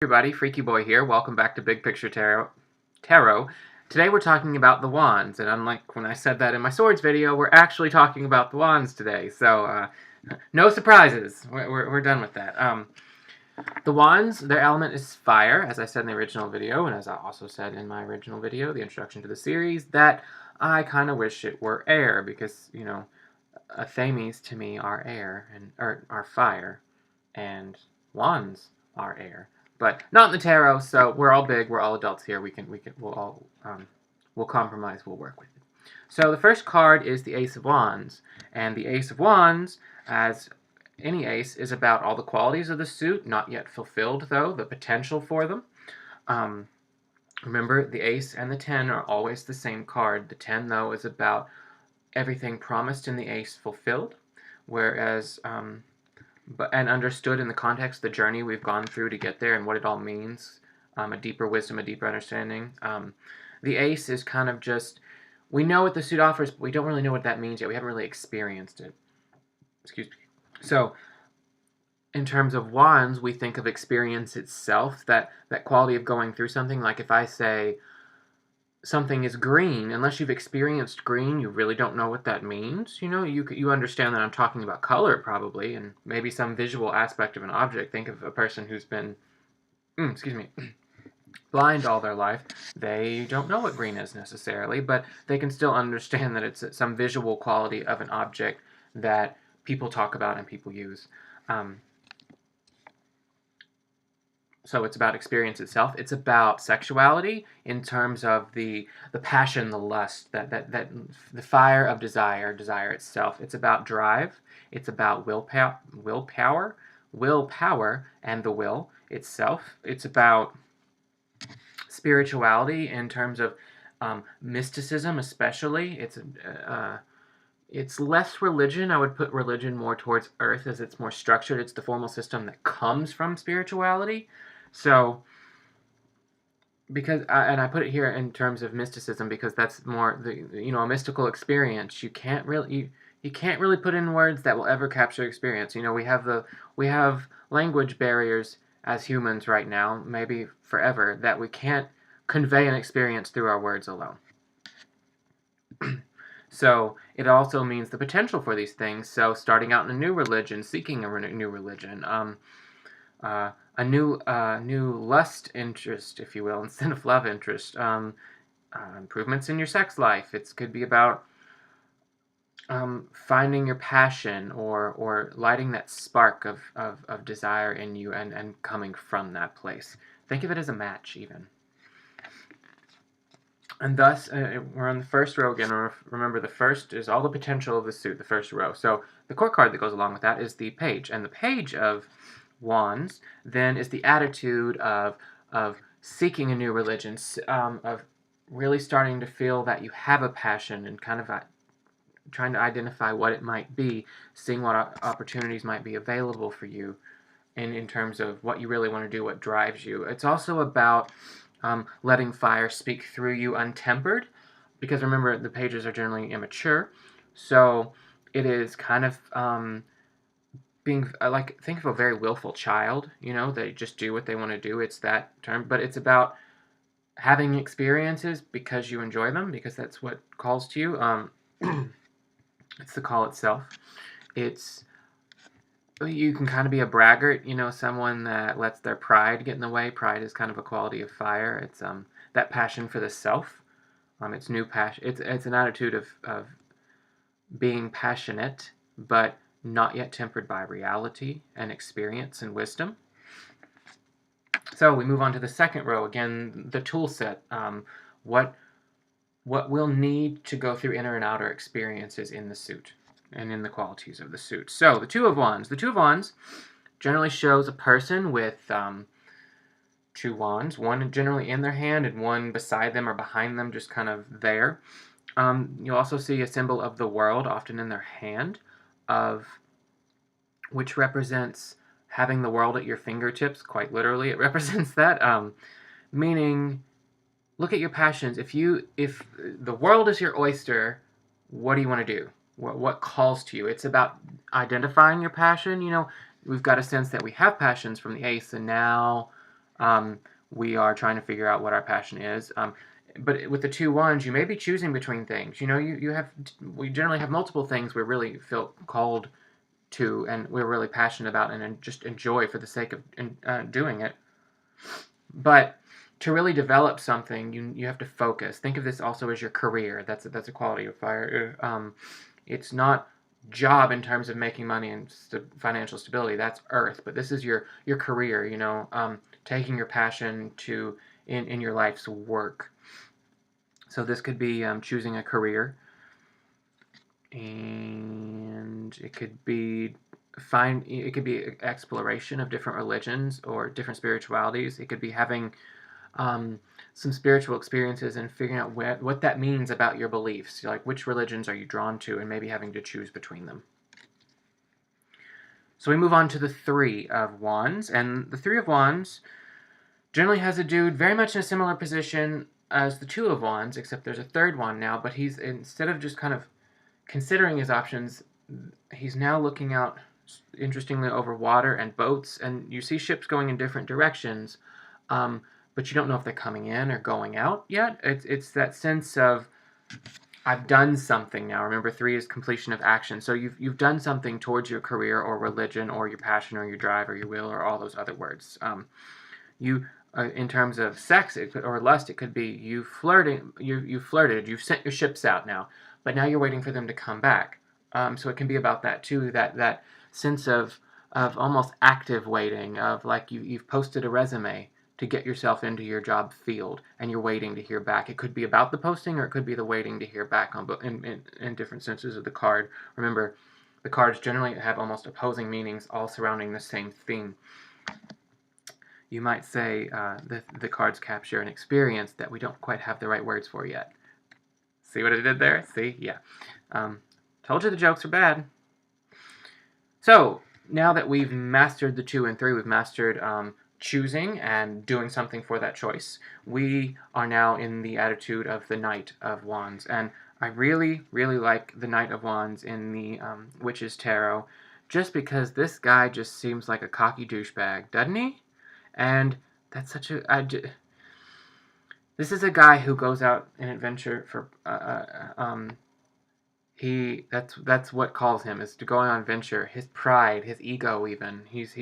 Everybody, Freaky Boy here. Welcome back to Big Picture Tarot. Today we're talking about the wands, and unlike when I said that in my swords video, we're actually talking about the wands today. So, no surprises. We're done with that. The wands, their element is fire, as I said in the original video, and as I also said in my original video, the introduction to the series, that I kind of wish it were air, because, you know, Athames to me are air, or are fire, and wands are air. But not in the tarot, so we're all big, we're all adults here. We'll compromise, we'll work with it. So the first card is the Ace of Wands, and the Ace of Wands, as any ace, is about all the qualities of the suit, not yet fulfilled though, the potential for them. Remember, the Ace and the 10 are always the same card. The 10, though, is about everything promised in the Ace fulfilled, whereas and understood in the context, the journey we've gone through to get there and what it all means, a deeper wisdom, a deeper understanding. The Ace is kind of just, we know what the suit offers, but we don't really know what that means yet. We haven't really experienced it. Excuse me. So, in terms of wands, we think of experience itself, that quality of going through something. Like if I say something is green, unless you've experienced green, you really don't know what that means. You know, you understand that I'm talking about color probably, and maybe some visual aspect of an object. Think of a person who's been, blind all their life. They don't know what green is necessarily, but they can still understand that it's some visual quality of an object that people talk about and people use. So it's about experience itself. It's about sexuality in terms of the passion, the lust, that the fire of desire itself. It's about drive. It's about willpower, and the will itself. It's about spirituality in terms of mysticism, especially. It's less religion. I would put religion more towards earth, as it's more structured. It's the formal system that comes from spirituality. So, and I put it here in terms of mysticism because that's more a mystical experience. You can't really put in words that will ever capture experience. You know, we have language barriers as humans right now, maybe forever, that we can't convey an experience through our words alone. So it also means the potential for these things. So starting out in a new religion, seeking a new religion, a new lust interest, if you will, instead of love interest. Improvements in your sex life. It could be about finding your passion or lighting that spark of desire in you and coming from that place. Think of it as a match, even. And thus, we're on the first row again. Remember, the first is all the potential of the suit, the first row. So the court card that goes along with that is the Page. And the Page of Wands then is the attitude of seeking a new religion, of really starting to feel that you have a passion and kind of trying to identify what it might be, seeing what opportunities might be available for you in terms of what you really want to do, what drives you. It's also about letting fire speak through you untempered, because remember, the Pages are generally immature, so it is kind of being think of a very willful child. You know, they just do what they want to do. It's that term, but it's about having experiences because you enjoy them, because that's what calls to you. It's the call itself. You can kind of be a braggart, you know, someone that lets their pride get in the way. Pride is kind of a quality of fire. It's that passion for the self. It's new passion. It's an attitude of being passionate, but not yet tempered by reality and experience and wisdom. So we move on to the second row. Again, the tool set. What we'll need to go through inner and outer experiences in the suit and in the qualities of the suit. So the Two of Wands. The Two of Wands generally shows a person with two wands, one generally in their hand and one beside them or behind them, just kind of there. You'll also see a symbol of the world, often in their hand, which represents having the world at your fingertips, quite literally. It represents that, meaning, look at your passions. If the world is your oyster, what do you want to do? What calls to you? It's about identifying your passion. You know, we've got a sense that we have passions from the Ace, and now We are trying to figure out what our passion is. But with the 2 wands, you may be choosing between things. You know, we generally have multiple things we really feel called to, and we're really passionate about, and just enjoy for the sake of doing it. But to really develop something, you have to focus. Think of this also as your career. That's a quality of fire. It's not job in terms of making money and financial stability. That's earth. But this is your career. You know, taking your passion to in your life's work. So this could be choosing a career, and it could be exploration of different religions or different spiritualities. It could be having some spiritual experiences and figuring out what that means about your beliefs. Like, which religions are you drawn to, and maybe having to choose between them. So we move on to the 3 of Wands, and the 3 of Wands generally has a dude very much in a similar position as the 2 of Wands, except there's a 3rd one now, but he's, instead of just kind of considering his options, he's now looking out, interestingly, over water and boats, and you see ships going in different directions, but you don't know if they're coming in or going out yet. It's that sense of, I've done something now. Remember, 3 is completion of action. So you've done something towards your career or religion or your passion or your drive or your will or all those other words. In terms of sex or lust, it could be you flirted, you've sent your ships out now, but now you're waiting for them to come back. So it can be about that too, that sense of almost active waiting, of like you've posted a resume to get yourself into your job field, and you're waiting to hear back. It could be about the posting, or it could be the waiting to hear back in different senses of the card. Remember, the cards generally have almost opposing meanings, all surrounding the same theme. You might say the cards capture an experience that we don't quite have the right words for yet. See what I did there? See? Yeah. Told you the jokes are bad. So, now that we've mastered the 2 and 3, we've mastered choosing and doing something for that choice, we are now in the attitude of the Knight of Wands. And I really, really like the Knight of Wands in the Witch's Tarot, just because this guy just seems like a cocky douchebag, doesn't he? And that's such a... this is a guy who goes out in adventure for... that's what calls him, is to go on adventure. His pride, his ego, even. He's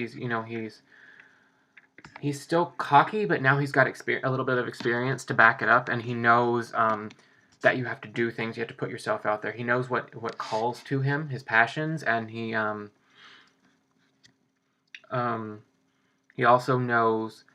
still cocky, but now he's got a little bit of experience to back it up, and he knows that you have to do things. You have to put yourself out there. He knows what calls to him, his passions, and he also knows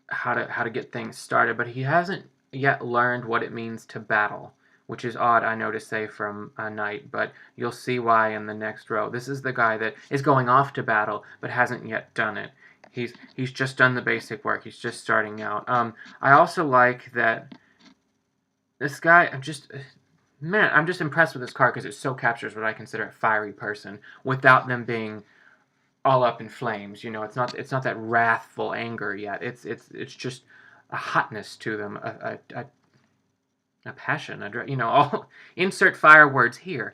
how to get things started, but he hasn't yet learned what it means to battle, which is odd, I know to say, from a knight, but you'll see why in the next row. This is the guy that is going off to battle, but hasn't yet done it. He's just done the basic work. He's just starting out. I also like that this guy, I'm just impressed with this card because it so captures what I consider a fiery person without them being all up in flames. You know, it's not that wrathful anger yet. It's just a hotness to them, a passion, all insert fire words here.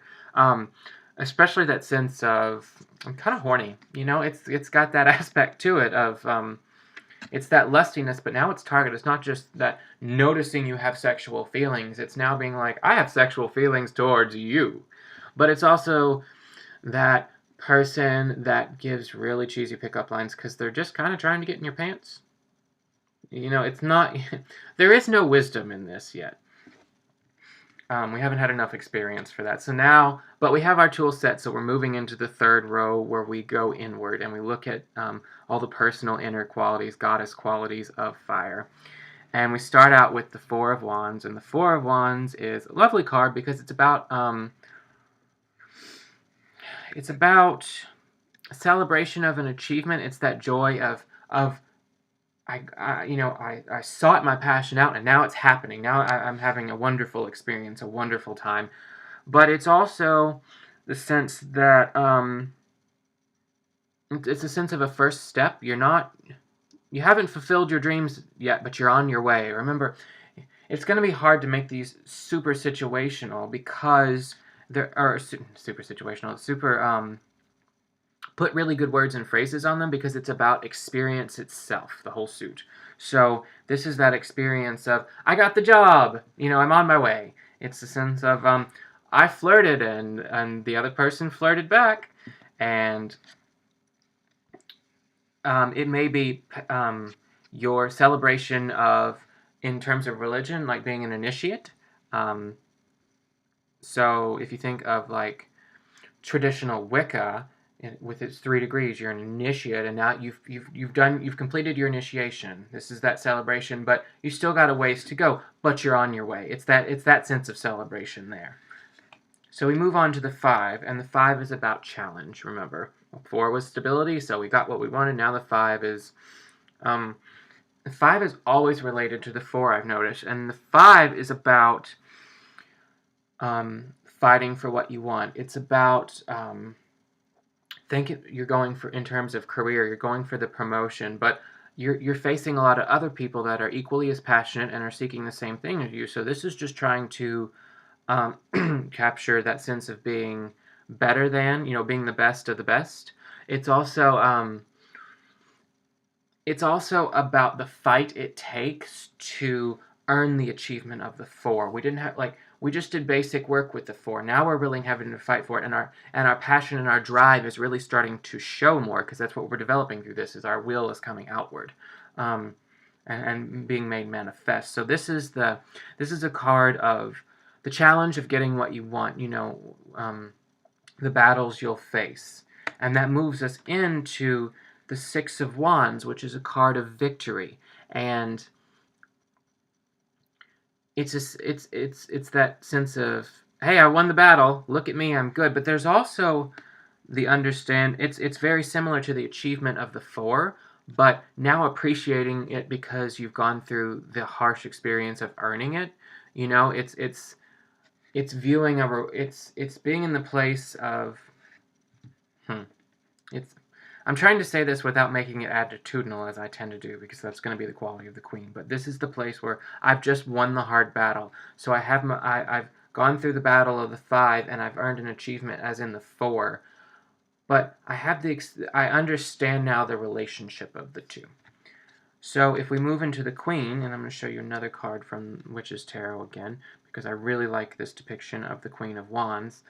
Especially that sense of, I'm kind of horny. You know, it's got that aspect to it of it's that lustiness, but now it's targeted. It's not just that noticing you have sexual feelings. It's now being like, I have sexual feelings towards you. But it's also that person that gives really cheesy pickup lines because they're just kind of trying to get in your pants. You know, it's not... there is no wisdom in this yet. We haven't had enough experience for that. So now, but we have our tool set, so we're moving into the 3rd row where we go inward and we look at all the personal inner qualities, goddess qualities of fire. And we start out with the 4 of Wands, and the 4 of Wands is a lovely card because it's about a celebration of an achievement. It's that joy of I sought my passion out, and now it's happening. Now I'm having a wonderful experience, a wonderful time. But it's also the sense that it's a sense of a first step. You haven't fulfilled your dreams yet, but you're on your way. Remember, it's going to be hard to make these super situational because super put really good words and phrases on them because it's about experience itself, the whole suit. So this is that experience of, I got the job, I'm on my way. It's the sense of, I flirted and the other person flirted back. And it may be your celebration of, in terms of religion, like being an initiate. So if you think of like traditional Wicca, with its 3 degrees, you're an initiate, and now you've completed your initiation. This is that celebration, but you still got a ways to go, but you're on your way. It's that sense of celebration there. So we move on to the 5, and the 5 is about challenge. Remember, 4 was stability, so we got what we wanted. Now the 5 is, the 5 is always related to the 4, I've noticed, and the 5 is about fighting for what you want. It's about you're going for, in terms of career, you're going for the promotion, but you're facing a lot of other people that are equally as passionate and are seeking the same thing as you. So this is just trying to capture that sense of being better than, being the best of the best. It's also about the fight it takes to earn the achievement of the 4. We just did basic work with the 4. Now we're really having to fight for it, and our passion and our drive is really starting to show more, because that's what we're developing through this, is our will is coming outward, and being made manifest. So this is a card of the challenge of getting what you want, the battles you'll face. And that moves us into the 6 of Wands, which is a card of victory. And it's that sense of, hey, I won the battle, look at me, I'm good. But there's also the it's very similar to the achievement of the 4, but now appreciating it because you've gone through the harsh experience of earning it. It's viewing it's being in the place of, I'm trying to say this without making it attitudinal, as I tend to do, because that's going to be the quality of the Queen. But this is the place where I've just won the hard battle. So I've gone through the battle of the 5, and I've earned an achievement as in the 4. But I understand now the relationship of the 2. So if we move into the Queen, and I'm going to show you another card from Witch's Tarot again, because I really like this depiction of the Queen of Wands.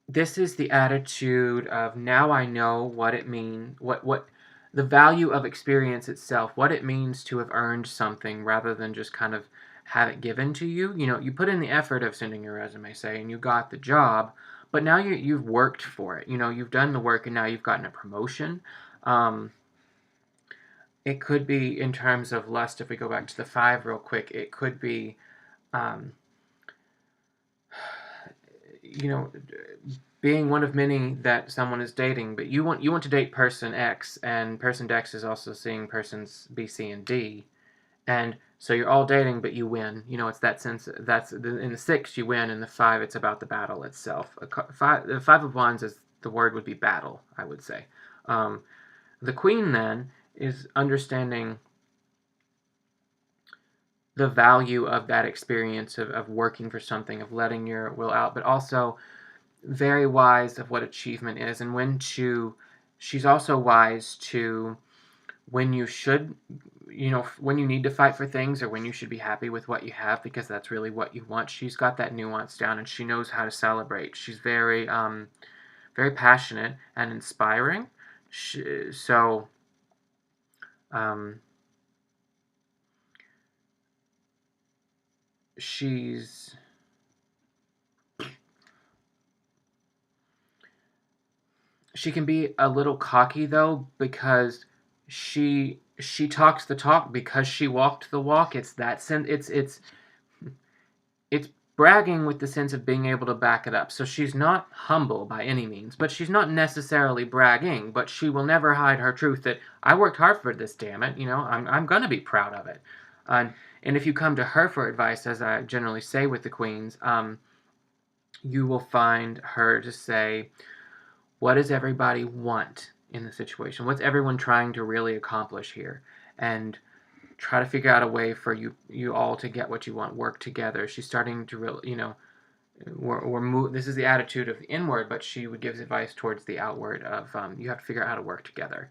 This is the attitude of, now I know what it means, what the value of experience itself, what it means to have earned something rather than just kind of have it given to you. You put in the effort of sending your resume, say, and you got the job, but now you've worked for it. You've done the work, and now you've gotten a promotion. It could be in terms of lust. If we go back to the 5 real quick, it could be, being one of many that someone is dating, but you want to date person X, and person X is also seeing persons B, C, and D, and so you're all dating, but you win. It's that sense. That's in the 6 you win, in the 5 it's about the battle itself. The 5 of Wands is, the word would be battle, I would say. The Queen then is understanding the value of that experience of working for something, of letting your will out, but also very wise of what achievement is, and she's also wise to when you should, when you need to fight for things, or when you should be happy with what you have, because that's really what you want. She's got that nuance down, and she knows how to celebrate. She's very, very passionate and inspiring. She can be a little cocky, though, because she talks the talk, because she walked the walk. It's that sense. It's bragging with the sense of being able to back it up. So she's not humble by any means, but she's not necessarily bragging. But she will never hide her truth that, I worked hard for this, damn it. I'm gonna be proud of it. And if you come to her for advice, as I generally say with the Queens, you will find her to say, what does everybody want in the situation? What's everyone trying to really accomplish here? And try to figure out a way for you all to get what you want, work together. She's starting to really, this is the attitude of the inward, but she would give advice towards the outward of you have to figure out how to work together.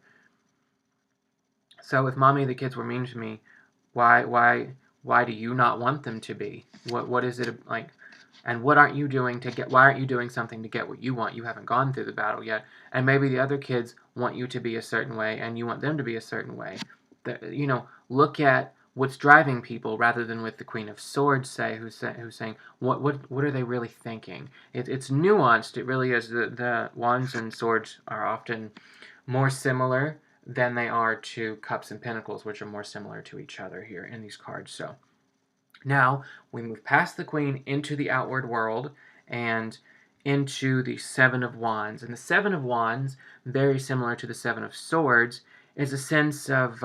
So if mommy, the kids were mean to me, why do you not want them to be? What is it like? And what aren't you doing to get? Why aren't you doing something to get what you want? You haven't gone through the battle yet, and maybe the other kids want you to be a certain way, and you want them to be a certain way. Look at what's driving people rather than with the Queen of Swords who's saying what are they really thinking? It's nuanced. It really is. The wands and swords are often more similar than they are to cups and pentacles, which are more similar to each other here in these cards. So now we move past the queen into the outward world and into the Seven of Wands. And the Seven of Wands, very similar to the Seven of Swords, is a sense of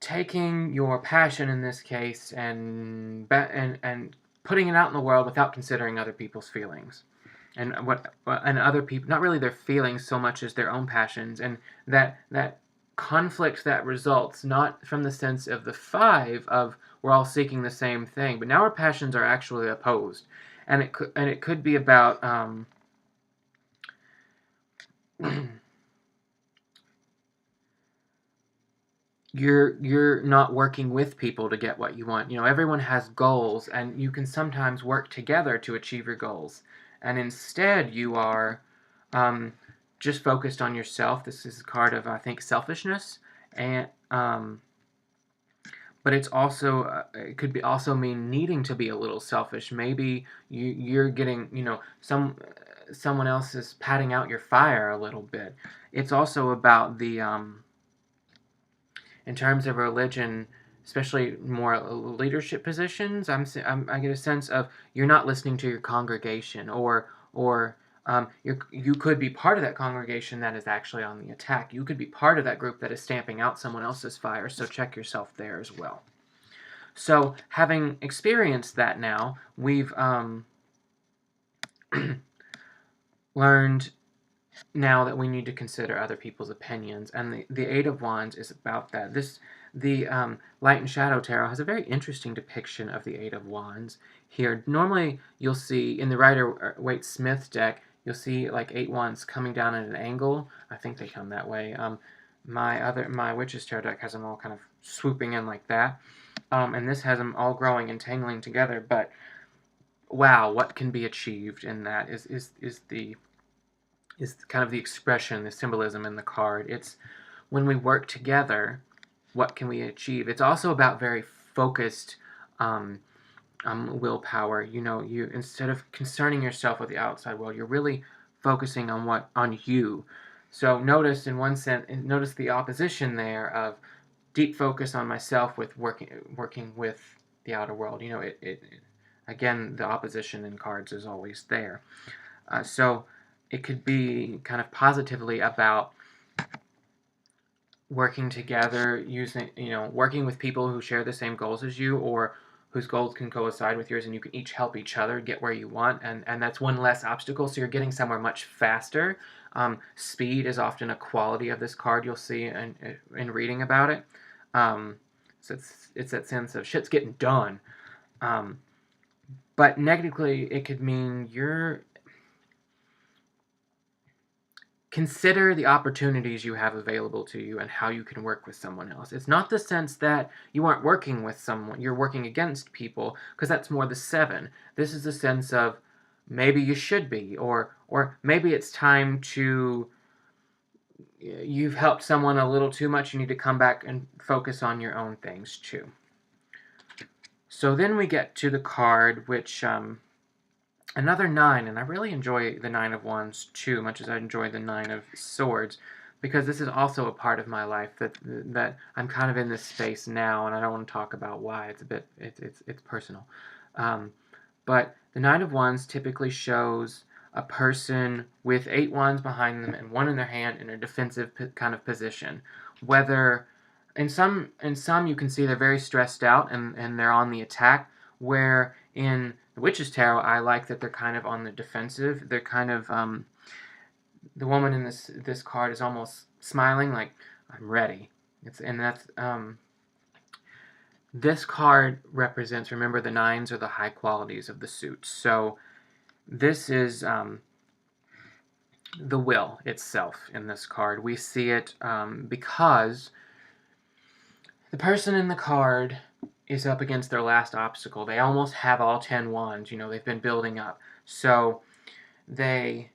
taking your passion in this case and putting it out in the world without considering other people's feelings. And other people, not really their feelings so much as their own passions, and that conflict that results not from the sense of the five of we're all seeking the same thing, but now our passions are actually opposed, and it could be about you're not working with people to get what you want. Everyone has goals, and you can sometimes work together to achieve your goals. And instead, you are just focused on yourself. This is a card of, I think, selfishness, and but it's also it could be also mean needing to be a little selfish. Maybe you're getting someone else is patting out your fire a little bit. It's also about the in terms of religion, especially more leadership positions, I get a sense of you're not listening to your congregation, or you could be part of that congregation that is actually on the attack. You could be part of that group that is stamping out someone else's fire, so check yourself there as well. So having experienced that now, we've learned now that we need to consider other people's opinions, and the Eight of Wands is about that. The Light and Shadow Tarot has a very interesting depiction of the Eight of Wands here. Normally, you'll see in the Rider-Waite-Smith deck, you'll see like 8 wands coming down at an angle. I think they come that way. My Witch's Tarot deck has them all kind of swooping in like that, and this has them all growing and tangling together. But wow, what can be achieved in that is kind of the expression, the symbolism in the card. It's when we work together, what can we achieve? It's also about very focused willpower. You instead of concerning yourself with the outside world, you're really focusing on you. So notice in one sense, notice the opposition there of deep focus on myself with working with the outer world. Again, the opposition in cards is always there. So it could be kind of positively about working together, working with people who share the same goals as you, or whose goals can coincide with yours, and you can each help each other get where you want, and that's one less obstacle, so you're getting somewhere much faster. Speed is often a quality of this card, you'll see in reading about it. So it's that sense of shit's getting done. But negatively, it could mean consider the opportunities you have available to you and how you can work with someone else. It's not the sense that you aren't working with someone, you're working against people, because that's more the 7. This is the sense of maybe you should be, or maybe it's time you've helped someone a little too much, you need to come back and focus on your own things too. So then we get to the card, which another 9, and I really enjoy the 9 of Wands too, much as I enjoy the 9 of Swords, because this is also a part of my life that I'm kind of in this space now, and I don't want to talk about why. It's personal. But the 9 of Wands typically shows a person with 8 wands behind them and 1 in their hand in a defensive kind of position. Whether in some you can see they're very stressed out and they're on the attack, where in the Witch's Tarot, I like that they're kind of on the defensive. They're kind of, the woman in this card is almost smiling like, I'm ready. this card represents, remember, the 9s are the high qualities of the suit. So this is the will itself in this card. We see it because the person in the card is up against their last obstacle. They almost have all 10 wands. They've been building up. So they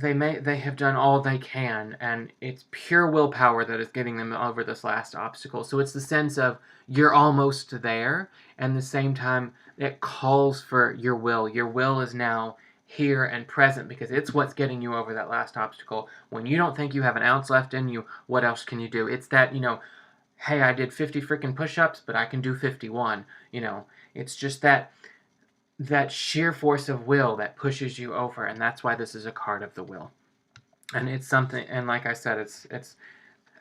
have done all they can, and it's pure willpower that is getting them over this last obstacle. So it's the sense of you're almost there, and at the same time it calls for your will. Your will is now here and present because it's what's getting you over that last obstacle. When you don't think you have an ounce left in you, what else can you do? It's that, hey, I did 50 freaking push-ups, but I can do 51. It's just that sheer force of will that pushes you over, and that's why this is a card of the will. And it's something, and like I said, it's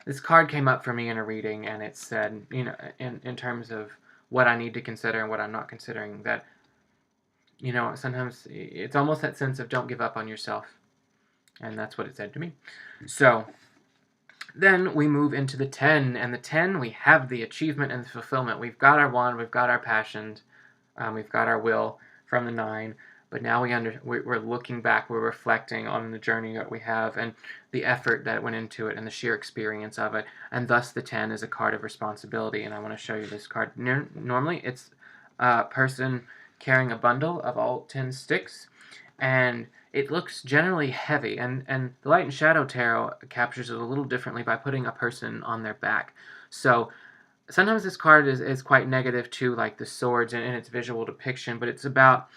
this card came up for me in a reading, and it said, in terms of what I need to consider and what I'm not considering, that sometimes it's almost that sense of don't give up on yourself, and that's what it said to me. So then we move into the 10, and the 10, we have the achievement and the fulfillment. We've got our wand, we've got our passion, we've got our will from the 9, but now we're looking back, we're reflecting on the journey that we have and the effort that went into it and the sheer experience of it, and thus the 10 is a card of responsibility. And I want to show you this card. Normally it's a person carrying a bundle of all 10 sticks, and it looks generally heavy, and the Light and Shadow Tarot captures it a little differently by putting a person on their back. So sometimes this card is quite negative too, like the swords in its visual depiction, but it's about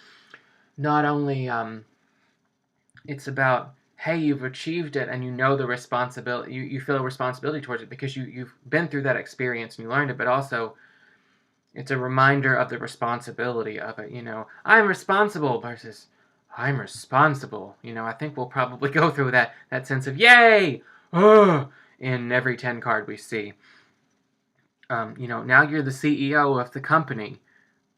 not only, it's about, hey, you've achieved it and the responsibility, you feel a responsibility towards it because you've been through that experience and you learned it, but also it's a reminder of the responsibility of it. I'm responsible versus I'm responsible. I think we'll probably go through that sense of yay, in every 10 card we see. Now you're the CEO of the company.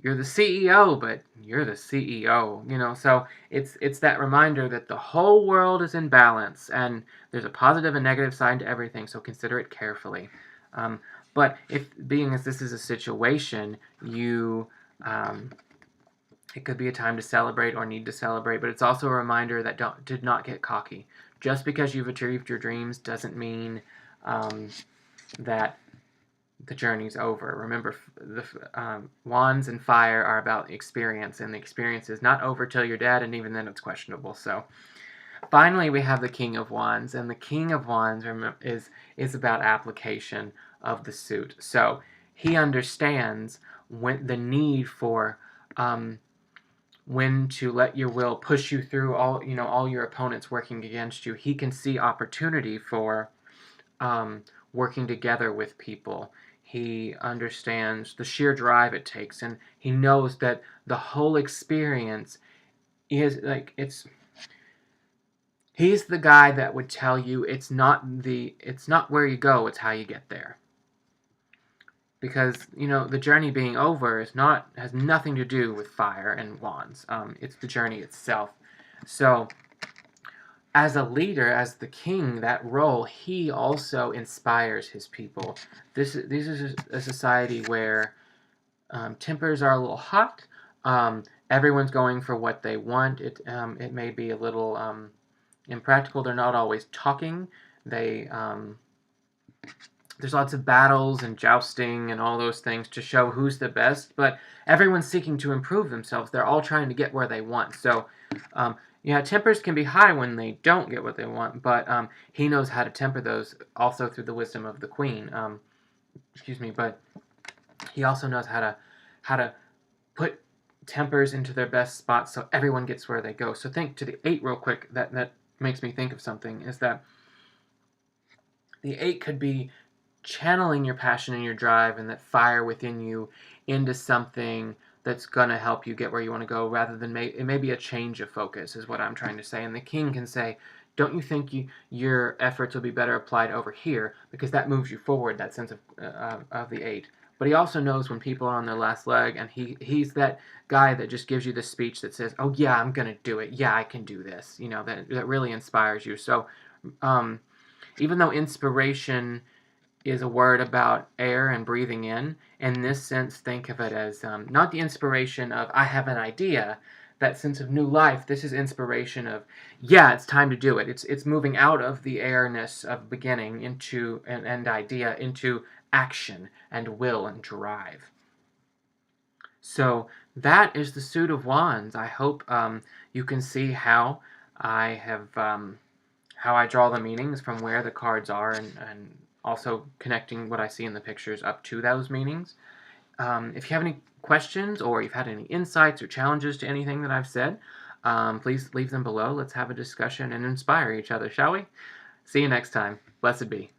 You're the CEO, but you're the CEO, so it's that reminder that the whole world is in balance, and there's a positive and negative side to everything, so consider it carefully. But being as this is a situation, it could be a time to celebrate or need to celebrate, but it's also a reminder that did not get cocky. Just because you've achieved your dreams doesn't mean that the journey's over. Remember, the wands and fire are about experience, and the experience is not over till you're dead, and even then it's questionable. So finally we have the King of Wands, and the King of Wands is about application of the suit. So he understands the need for when to let your will push you through all your opponents working against you. He can see opportunity for working together with people. He understands the sheer drive it takes, and he knows that the whole experience is he's the guy that would tell you it's not where you go, it's how you get there. Because the journey being over has nothing to do with fire and wands. It's the journey itself. So as a leader, as the king, that role, he also inspires his people. This is a society where tempers are a little hot. Everyone's going for what they want. It may be a little impractical. They're not always talking. There's lots of battles and jousting and all those things to show who's the best, but everyone's seeking to improve themselves. They're all trying to get where they want. So tempers can be high when they don't get what they want, but he knows how to temper those also through the wisdom of the queen. But he also knows how to put tempers into their best spots so everyone gets where they go. So think to the 8 real quick. That makes me think of something, is that the 8 could be channeling your passion and your drive and that fire within you into something that's going to help you get where you want to go, rather than it may be a change of focus, is what I'm trying to say. And the king can say, don't you think your efforts will be better applied over here, because that moves you forward, that sense of the 8. But he also knows when people are on their last leg, and he's that guy that just gives you the speech that says, oh yeah, I'm going to do it. Yeah, I can do this. That really inspires you. So even though inspiration is a word about air and breathing in. In this sense, think of it as not the inspiration of, I have an idea, that sense of new life. This is inspiration of, yeah, it's time to do it. It's moving out of the airness of beginning into and idea into action and will and drive. So that is the suit of wands. I hope you can see how I have how I draw the meanings from where the cards are, and also connecting what I see in the pictures up to those meanings. If you have any questions or you've had any insights or challenges to anything that I've said, please leave them below. Let's have a discussion and inspire each other, shall we? See you next time. Blessed be.